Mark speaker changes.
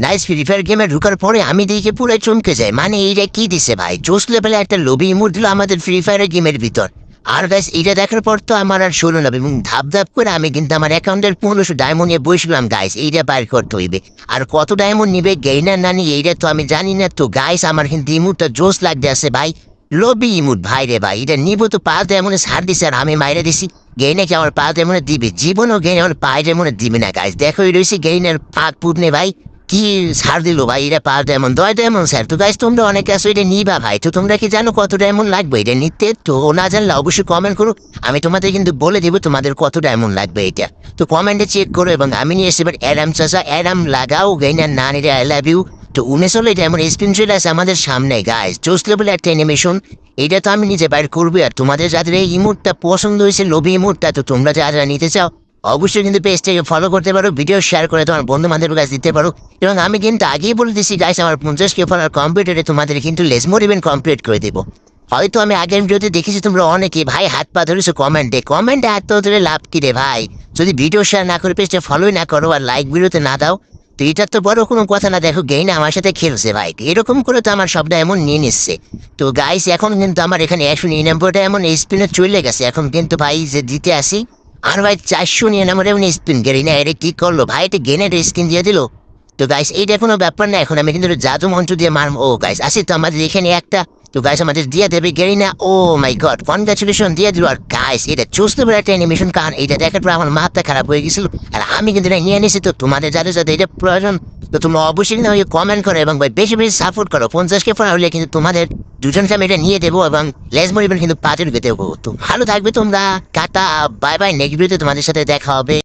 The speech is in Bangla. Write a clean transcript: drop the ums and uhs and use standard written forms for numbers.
Speaker 1: নাইস ফ্রি ফায়ার গেমে ঢুকার পরে আমি দেখে পুরো চমকে যাই, মানে এইটা কি দিছে ভাই, জোস লেভেলে একটা লবি ইমোট দিল আমাদের ফ্রি ফায়ারের গেমের ভিতর। আর গাইস এটা দেখার পর তো আমার আর শোনো না, এবং ধাপ ধাপ করে আমি কিন্তু আমার অ্যাকাউন্টের 1500 ডায়মন্ড নিয়ে বসলাম গাইস, এইটা বাইর করতে হইবে। আর কত ডায়মন্ড নিবে গেইনার না নিয়ে এইটা তো আমি জানি না। তো গাইস আমার কিন্তু ইমোটটা জোস লাগতে আছে ভাই, লবি ইমোট ভাই রে ভাই, এটা নিব তো 5 ডায়মন্ডে ছাড় দিছে আর আমি মাইরে দিছি। গেইনে কি আমার 5 ডায়মন্ডে দিবে? জীবনও গেইন আমার 5 ডায়মন্ডে দিবে না গাইস। দেখো রয়েছে গেইনের ফাঁক ফুটনে ভাই, কি ছাড় দিল ভাই, এটা 5 ডায়মন্ড 10 ডায়মন্ড স্যার। তো গাইস তোমরা অনেকে আছো এটা নিবা ভাই, তো তোমরা কি জানো কত ডায়মন্ড লাগবে এটা নিতে? তো না জানলে অবশ্যই কমেন্ট করো, আমি তোমাদের কিন্তু বলে দেবো তোমাদের কত ডায়মন্ড লাগবে এটা। তো কমেন্টে চেক করো। এবং আমি নিয়ে এসে এবার অ্যাডাম চাচা, অ্যাডাম লাগাও গেইনার না নিলে আই লাভ ইউ। তো 19 এটা এমন স্ক্রিন চলে আছে আমাদের সামনে গাইস, জোস লেভেল একটা অ্যানিমেশন। এটা তো আমি নিজে বাইর করবো। আর তোমাদের যাদের এই ইমোটটা পছন্দ হয়েছে লবি ইমোটটা, তো তোমরা যারা নিতে চাও অবশ্যই কিন্তু পেজটাকে ফলো করতে পারো, ভিডিও শেয়ার করে তোমার বন্ধু বান্ধবের কাছে দিতে পারো। এবং আমি কিন্তু আগেই বলে দিচ্ছি গাইস, আমার 50K ফলোয়ার কম্পিউটারে তোমাদের কিন্তু লেসমোর ইভেন্ট কমপ্লিট করে দেবো। হয়তো আমি আগের ভিডিওতে দেখেছি তোমরা অনেকে ভাই হাত পা ধরেছো কমেন্টে হাত পা ধরে লাভ কি রে ভাই, যদি ভিডিও শেয়ার না করে পেজটা ফলোই না করো আর লাইক ভিডিওতে না দাও, তো এটার তো বড় কোনো কথা না। দেখো গেইন আমার সাথে খেলছে ভাই, এরকম করে তো আমার সবটা এমন নিয়ে নিচ্ছে। তো গাইস এখন কিন্তু আমার এখানে 199টা এমন স্পিনে চলে গেছে। এখন কিন্তু ভাই যে দিতে আসি আর ভাই 499 এমন স্পিন গেরি না, এটা কি করলো ভাই, এটা গেনের স্কিন দিয়ে দিল। তো গাইস এইটা কোনো ব্যাপার না, এখন আমি কিন্তু জাদু মন্ত্র দিয়ে মারবো। ও গাইস আসি তো আমাদের এখানে একটা, তো গাইস আমাদের দিয়ে দেবে গেরি না। ও মাই গড, কনগ্রাচুলেশন দিয়ে দিল। আর গাইস এটা চুজতে পারে একটা অ্যানিমেশন, কারণ এটা দেখার পর আমার মাথা খারাপ হয়ে গেছিল। আর আমি কিন্তু এটা নিয়ে নিয়েছি। তো তোমাদের যাদের যাদের এটা প্রয়োজন, তো তোমরা অবশ্যই কিন্তু কমেন্ট করো এবং ভাই বেশি বেশি সাপোর্ট করো। 50K ফলোয়ার হলে কিন্তু তোমাদের দুজনকে আমি এটা নিয়ে দেবো এবং লেজমোর ইভেন্ট কিন্তু 5 দেবো। তো ভালো থাকবে তোমরা, টাটা বাই বাই, নেক্সট ভিডিওতে তোমাদের সাথে দেখা হবে।